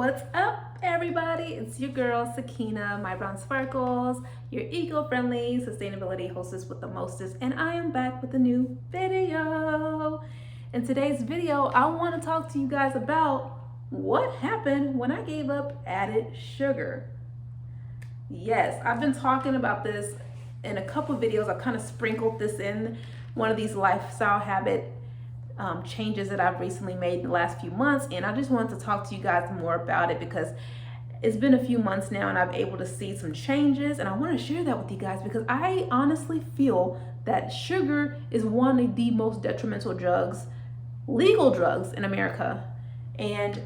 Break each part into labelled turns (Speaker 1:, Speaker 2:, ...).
Speaker 1: What's up, everybody? It's your girl Sakina, My Brown Sparkles, your eco-friendly sustainability hostess with the mostest, and I am back with a new video. In today's video, I want to talk to you guys about what happened when I gave up added sugar. Yes, I've been talking about this in a couple of videos. I've kind of sprinkled this in one of these lifestyle habit changes that I've recently made in the last few months, and I just wanted to talk to you guys more about it because it's been a few months now and I'm able to see some changes, and I want to share that with you guys because I honestly feel that sugar is one of the most detrimental drugs, legal drugs in America, and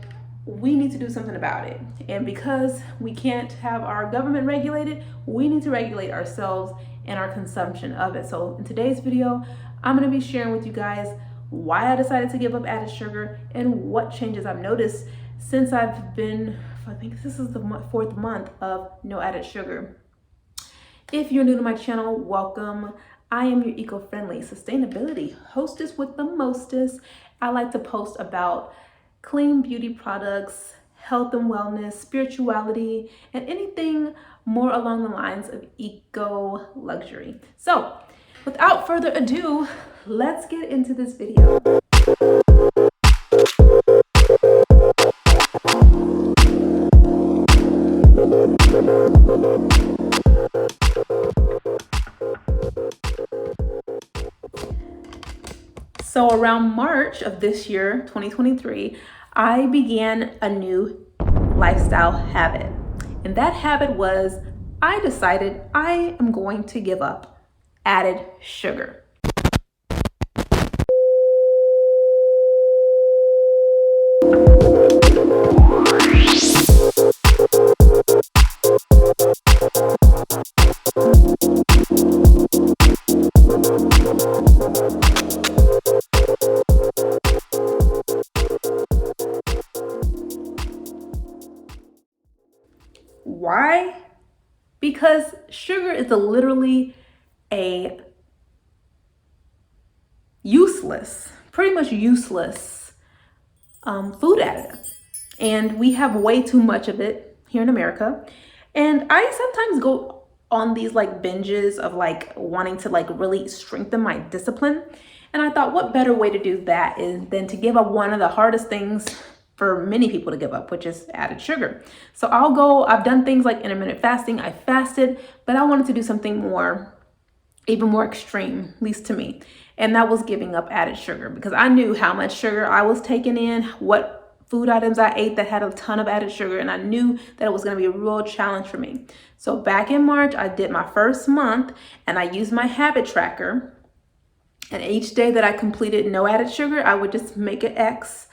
Speaker 1: we need to do something about it. And because we can't have our government regulated, we need to regulate ourselves and our consumption of it. So in today's video, I'm going to be sharing with you guys why I decided to give up added sugar and what changes I've noticed since I've been, I think this is the fourth month of no added sugar. If you're new to my channel, welcome. I am your eco-friendly sustainability hostess with the mostest. I like to post about clean beauty products, health and wellness, spirituality, and anything more along the lines of eco luxury. So without further ado, let's get into this video. So around March of this year, 2023, I began a new lifestyle habit. And that habit was I decided I am going to give up added sugar. Why? Because sugar is literally a pretty much useless food additive. And we have way too much of it here in America. And I sometimes go on these binges of wanting to really strengthen my discipline. And I thought, what better way to do that than to give up one of the hardest things for many people to give up, which is added sugar. So I've done things like intermittent fasting. I fasted, but I wanted to do something even more extreme, at least to me. And that was giving up added sugar because I knew how much sugar I was taking in, what food items I ate that had a ton of added sugar, and I knew that it was going to be a real challenge for me. So back in March, I did my first month and I used my habit tracker. And each day that I completed no added sugar, I would just make an X.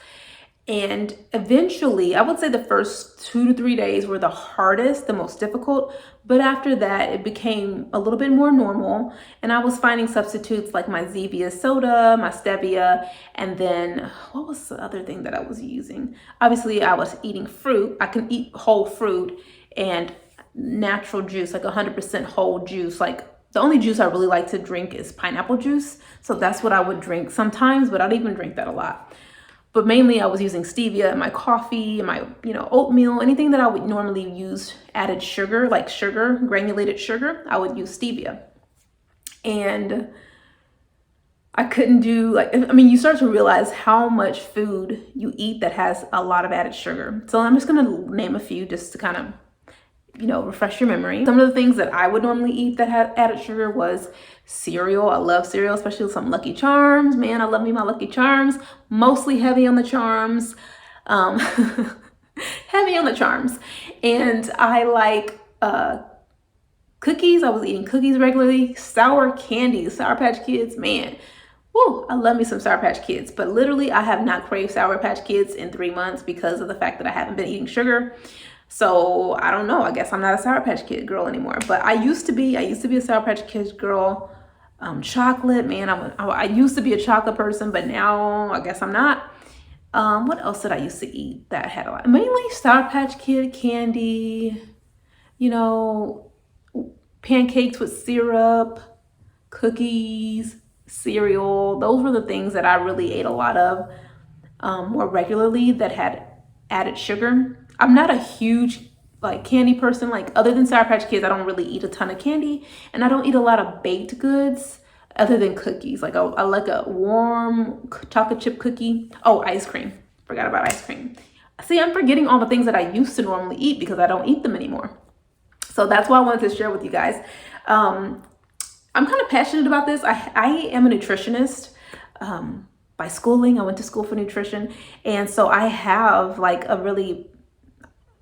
Speaker 1: And eventually, I would say the first 2 to 3 days were the hardest, the most difficult. But after that, it became a little bit more normal. And I was finding substitutes like my Zevia soda, my stevia, and then what was the other thing that I was using? Obviously, I was eating fruit. I can eat whole fruit and natural juice, 100% whole juice. The only juice I really like to drink is pineapple juice. So that's what I would drink sometimes, but I don't even drink that a lot. But mainly I was using stevia in my coffee, in my oatmeal, anything that I would normally use added sugar, like sugar, granulated sugar, I would use stevia. And I couldn't do, you start to realize how much food you eat that has a lot of added sugar. So I'm just gonna name a few just to kind of refresh your memory. Some of the things that I would normally eat that had added sugar was cereal. I love cereal, especially with some Lucky Charms. Man, I love me my Lucky Charms. Mostly heavy on the charms. Heavy on the charms. And I like cookies. I was eating cookies regularly. Sour candy, Sour Patch Kids, man. Woo, I love me some Sour Patch Kids. But literally, I have not craved Sour Patch Kids in 3 months because of the fact that I haven't been eating sugar. So I don't know, I guess I'm not a Sour Patch Kid girl anymore, but I used to be a Sour Patch Kids girl. Chocolate, man, I used to be a chocolate person, but now I guess I'm not. What else did I used to eat that had a lot? Mainly Sour Patch Kid candy, pancakes with syrup, cookies, cereal. Those were the things that I really ate a lot of more regularly that had added sugar. I'm not a huge like candy person. Like other than Sour Patch Kids, I don't really eat a ton of candy, and I don't eat a lot of baked goods other than cookies. Like I like a warm chocolate chip cookie. Oh, ice cream. Forgot about ice cream. See, I'm forgetting all the things that I used to normally eat because I don't eat them anymore. So that's why I wanted to share with you guys. I'm kind of passionate about this. I am a nutritionist. By schooling, I went to school for nutrition. And so I have like a really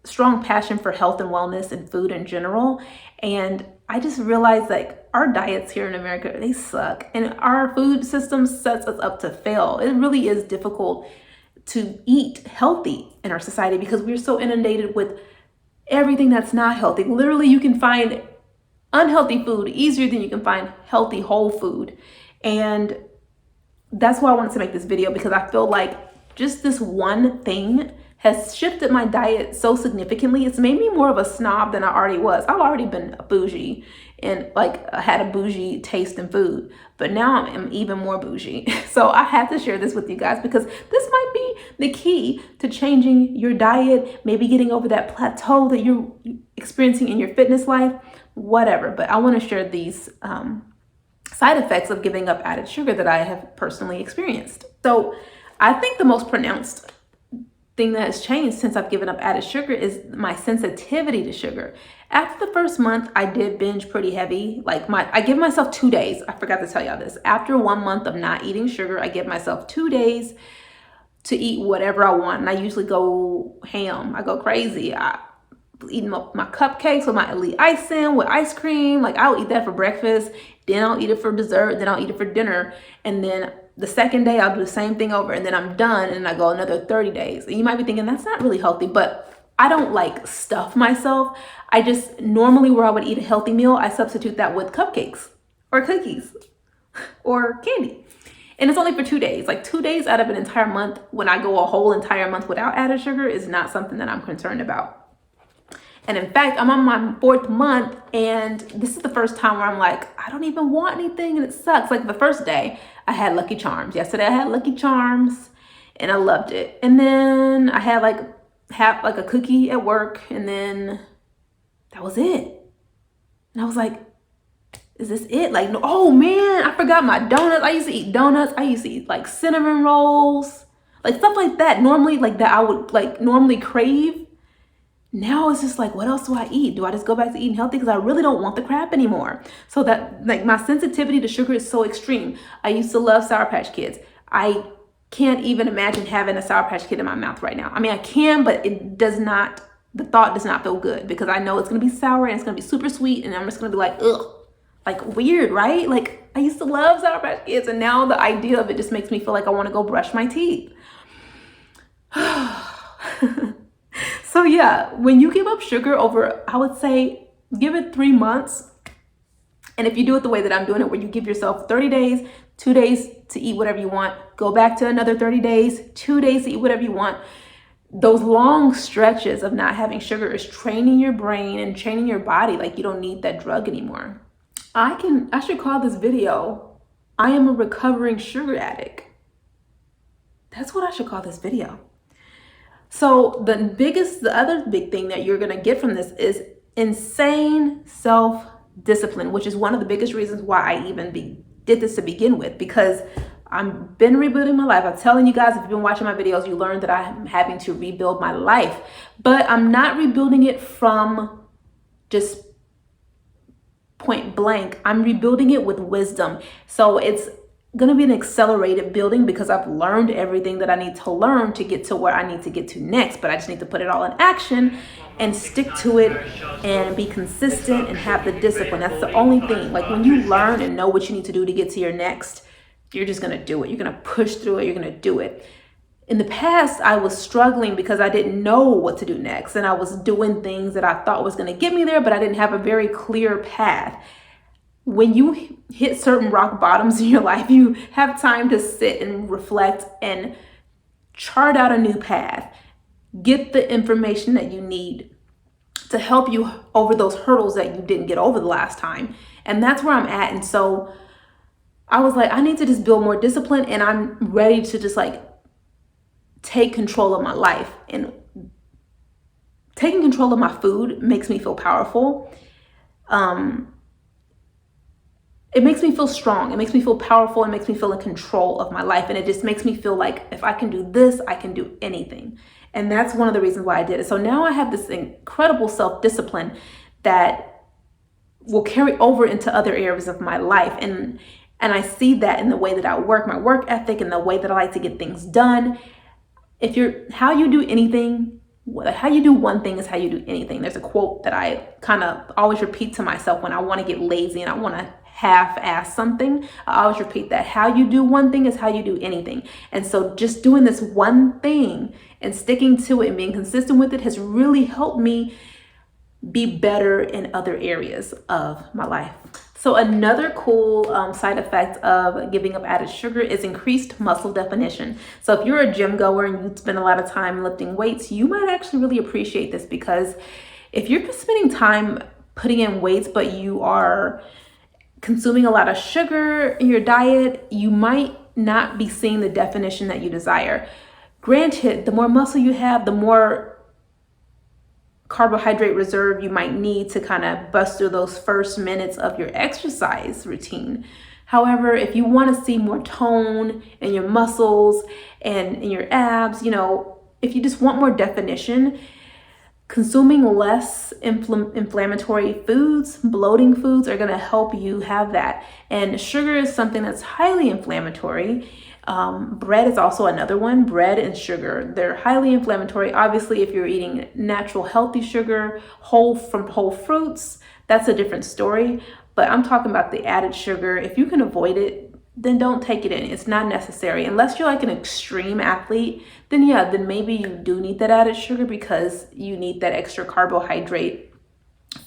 Speaker 1: strong passion for health and wellness and food in general. And I just realized like our diets here in America, they suck. And our food system sets us up to fail. It really is difficult to eat healthy in our society because we're so inundated with everything that's not healthy. Literally, you can find unhealthy food easier than you can find healthy whole food. And that's why I wanted to make this video, because I feel like just this one thing has shifted my diet so significantly. It's made me more of a snob than I already was. I've already been bougie and like had a bougie taste in food, but now I'm even more bougie. So I had to share this with you guys because this might be the key to changing your diet, maybe getting over that plateau that you're experiencing in your fitness life, whatever. But I want to share these side effects of giving up added sugar that I have personally experienced. So I think the most pronounced thing that has changed since I've given up added sugar is my sensitivity to sugar. After the first month, I did binge pretty heavy. Like I give myself 2 days. I forgot to tell y'all this. After 1 month of not eating sugar, I give myself 2 days to eat whatever I want. And I usually go ham. I go crazy. I eat my cupcakes with my elite icing with ice cream. Like I'll eat that for breakfast. Then I'll eat it for dessert. Then I'll eat it for dinner. And then the second day I'll do the same thing over, and then I'm done, and I go another 30 days. And you might be thinking that's not really healthy, but I don't like stuff myself. I just normally where I would eat a healthy meal, I substitute that with cupcakes or cookies or candy. And it's only for 2 days. Like 2 days out of an entire month, when I go a whole entire month without added sugar, is not something that I'm concerned about. And in fact, I'm on my 4th month, and this is the first time where I'm like, I don't even want anything, and it sucks. Like the first day, I had Lucky Charms. Yesterday, I had Lucky Charms, and I loved it. And then I had like a cookie at work, and then that was it. And I was like, is this it? Like, no, oh man, I forgot my donuts. I used to eat donuts. I used to eat like cinnamon rolls, like stuff like that. Normally, like that I would like normally crave. Now it's just like, what else do I eat? Do I just go back to eating healthy? Because I really don't want the crap anymore. So that like my sensitivity to sugar is so extreme. I used to love Sour Patch Kids. I can't even imagine having a Sour Patch Kid in my mouth right now. I mean, I can, but it does not, the thought does not feel good because I know it's going to be sour and it's going to be super sweet. And I'm just going to be like, ugh, like weird, right? Like I used to love Sour Patch Kids, and now the idea of it just makes me feel like I want to go brush my teeth. So yeah, when you give up sugar over, I would say, give it 3 months. And if you do it the way that I'm doing it, where you give yourself 30 days, 2 days to eat whatever you want, go back to another 30 days, 2 days to eat whatever you want. Those long stretches of not having sugar is training your brain and training your body like you don't need that drug anymore. I should call this video, I am a recovering sugar addict. That's what I should call this video. So the other big thing that you're going to get from this is insane self-discipline, which is one of the biggest reasons why I even did this to begin with, because I've been rebuilding my life. I'm telling you guys, if you've been watching my videos, you learned that I'm having to rebuild my life, but I'm not rebuilding it from just point blank. I'm rebuilding it with wisdom. So it's going to be an accelerated building because I've learned everything that I need to learn to get to where I need to get to next, but I just need to put it all in action and stick to it and be consistent and have the discipline. That's the only thing. Like when you learn and know what you need to do to get to your next, you're just going to do it. You're going to push through it. You're going to do it. In the past, I was struggling because I didn't know what to do next. And I was doing things that I thought was going to get me there, but I didn't have a very clear path. When you hit certain rock bottoms in your life, you have time to sit and reflect and chart out a new path. Get the information that you need to help you over those hurdles that you didn't get over the last time. And that's where I'm at. And so I was like, I need to just build more discipline, and I'm ready to just like take control of my life. And taking control of my food makes me feel powerful. It makes me feel strong. It makes me feel powerful. It makes me feel in control of my life. And it just makes me feel like if I can do this, I can do anything. And that's one of the reasons why I did it. So now I have this incredible self-discipline that will carry over into other areas of my life. And I see that in the way that I work, my work ethic, and the way that I like to get things done. How you do anything, how you do one thing is how you do anything. There's a quote that I kind of always repeat to myself when I want to get lazy and I want to half-ass something. I always repeat that how you do one thing is how you do anything. And so just doing this one thing and sticking to it and being consistent with it has really helped me be better in other areas of my life. So another cool side effect of giving up added sugar is increased muscle definition. So if you're a gym goer and you spend a lot of time lifting weights, you might actually really appreciate this, because if you're spending time putting in weights, but you are consuming a lot of sugar in your diet, you might not be seeing the definition that you desire. Granted, the more muscle you have, the more carbohydrate reserve you might need to kind of bust through those first minutes of your exercise routine. However, if you want to see more tone in your muscles and in your abs, if you just want more definition, consuming less inflammatory foods, bloating foods are going to help you have that. And sugar is something that's highly inflammatory. Bread is also another one. Bread and sugar, they're highly inflammatory. Obviously, if you're eating natural, healthy sugar, from whole fruits, that's a different story. But I'm talking about the added sugar. If you can avoid it, then don't take it in. It's not necessary. Unless you're like an extreme athlete, then maybe you do need that added sugar, because you need that extra carbohydrate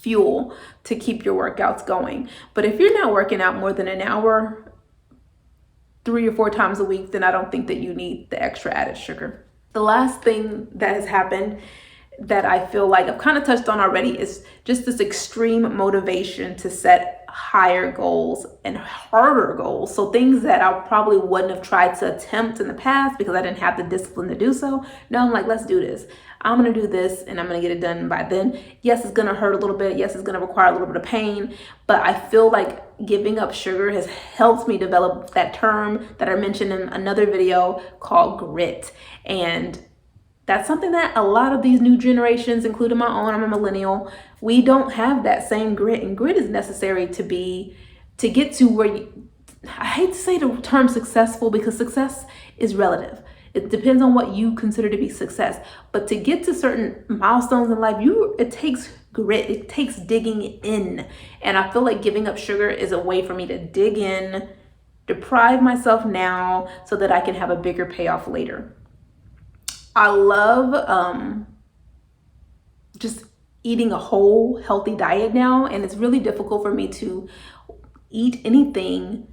Speaker 1: fuel to keep your workouts going. But if you're not working out more than an hour, 3 or 4 times a week, then I don't think that you need the extra added sugar. The last thing that has happened that I feel like I've kind of touched on already is just this extreme motivation to set higher goals and harder goals. So things that I probably wouldn't have tried to attempt in the past because I didn't have the discipline to do so. Now I'm like, let's do this. I'm going to do this and I'm going to get it done by then. Yes, it's going to hurt a little bit. Yes, it's going to require a little bit of pain, but I feel like giving up sugar has helped me develop that term that I mentioned in another video called grit. And that's something that a lot of these new generations, including my own, I'm a millennial, we don't have that same grit. And grit is necessary to get to where I hate to say the term successful, because success is relative. It depends on what you consider to be success. But to get to certain milestones in life, it takes grit. It takes digging in. And I feel like giving up sugar is a way for me to dig in, deprive myself now so that I can have a bigger payoff later. I love just eating a whole healthy diet now, and it's really difficult for me to eat anything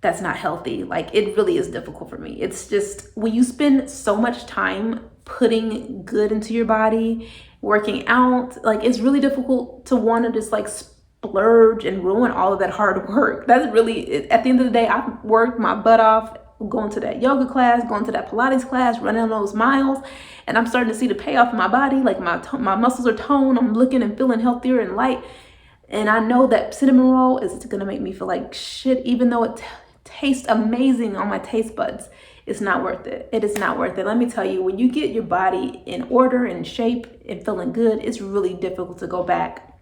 Speaker 1: that's not healthy. Like, it really is difficult for me. It's just when you spend so much time putting good into your body, working out, like, it's really difficult to want to just like splurge and ruin all of that hard work. That's really, at the end of the day, I've worked my butt off going to that yoga class, going to that Pilates class, running those miles, and I'm starting to see the payoff in my body. Like my muscles are toned. I'm looking and feeling healthier and light. And I know that cinnamon roll is going to make me feel like shit, even though it tastes amazing on my taste buds. It's not worth it. It is not worth it. Let me tell you, when you get your body in order and shape and feeling good, it's really difficult to go back.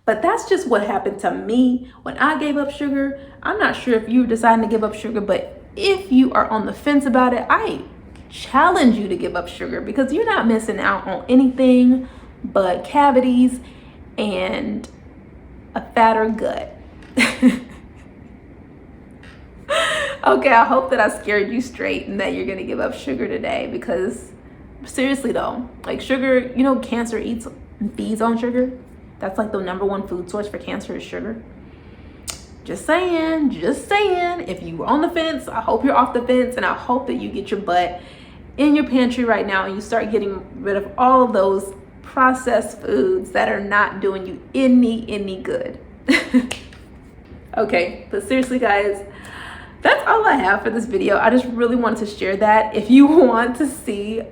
Speaker 1: But that's just what happened to me when I gave up sugar. I'm not sure if you're deciding to give up sugar, but if you are on the fence about it, I challenge you to give up sugar, because you're not missing out on anything but cavities and a fatter gut. Okay, I hope that I scared you straight and that you're gonna give up sugar today, because seriously though, like sugar, cancer feeds on sugar. That's like the #1 food source for cancer is sugar. Just saying. If you're on the fence, I hope you're off the fence, and I hope that you get your butt in your pantry right now and you start getting rid of all of those processed foods that are not doing you any good. Okay, but seriously guys, that's all I have for this video. I just really wanted to share that. If you want to see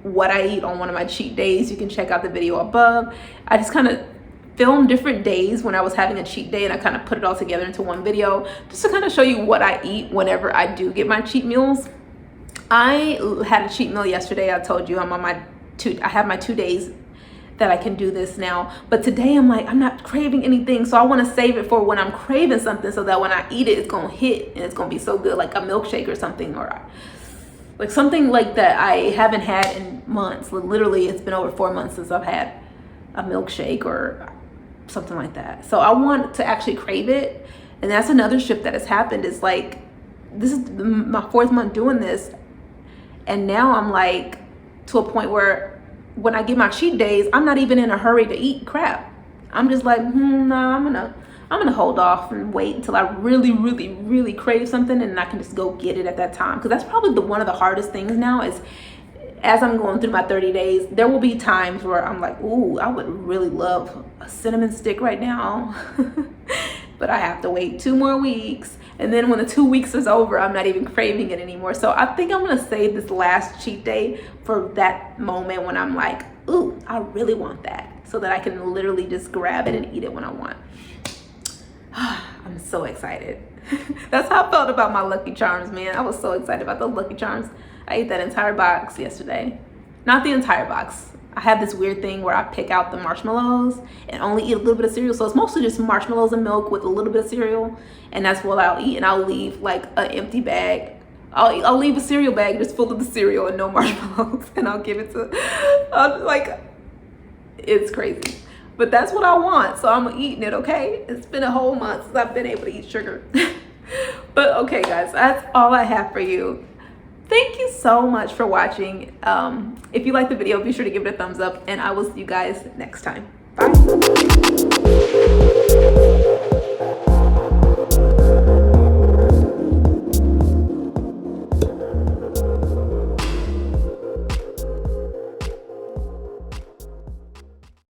Speaker 1: what I eat on one of my cheat days, you can check out the video above. I just kind of filmed different days when I was having a cheat day, and I kind of put it all together into one video just to kind of show you what I eat whenever I do get my cheat meals. I had a cheat meal yesterday. I told you I have my 2 days that I can do this now, but today I'm like, I'm not craving anything, so I want to save it for when I'm craving something, so that when I eat it, it's gonna hit and it's gonna be so good, like a milkshake or something, or like something like that I haven't had in months. Literally, it's been over 4 months since I've had a milkshake or something like that. So I want to actually crave it, and that's another shift that has happened. Is like, this is my 4th month doing this, and now I'm like to a point where when I get my cheat days, I'm not even in a hurry to eat crap. I'm just like, no, I'm gonna hold off and wait until I really crave something, and I can just go get it at that time. Because that's probably one of the hardest things now is, as I'm going through my 30 days, there will be times where I'm like, ooh, I would really love a cinnamon stick right now. But I have to wait 2 more weeks. And then when the 2 weeks is over, I'm not even craving it anymore. So I think I'm gonna save this last cheat day for that moment when I'm like, ooh, I really want that. So that I can literally just grab it and eat it when I want. I'm so excited. That's how I felt about my Lucky Charms, man. I was so excited about those Lucky Charms. I ate that entire box yesterday. Not the entire box. I have this weird thing where I pick out the marshmallows and only eat a little bit of cereal. So it's mostly just marshmallows and milk with a little bit of cereal. And that's what I'll eat. And I'll leave like an empty bag. I'll leave a cereal bag just full of the cereal and no marshmallows. And I'll give it to, it's crazy. But that's what I want. So I'm eating it, okay? It's been a whole month since I've been able to eat sugar. But okay, guys, that's all I have for you. Thank you so much for watching. If you like the video, be sure to give it a thumbs up, and I will see you guys next time. Bye.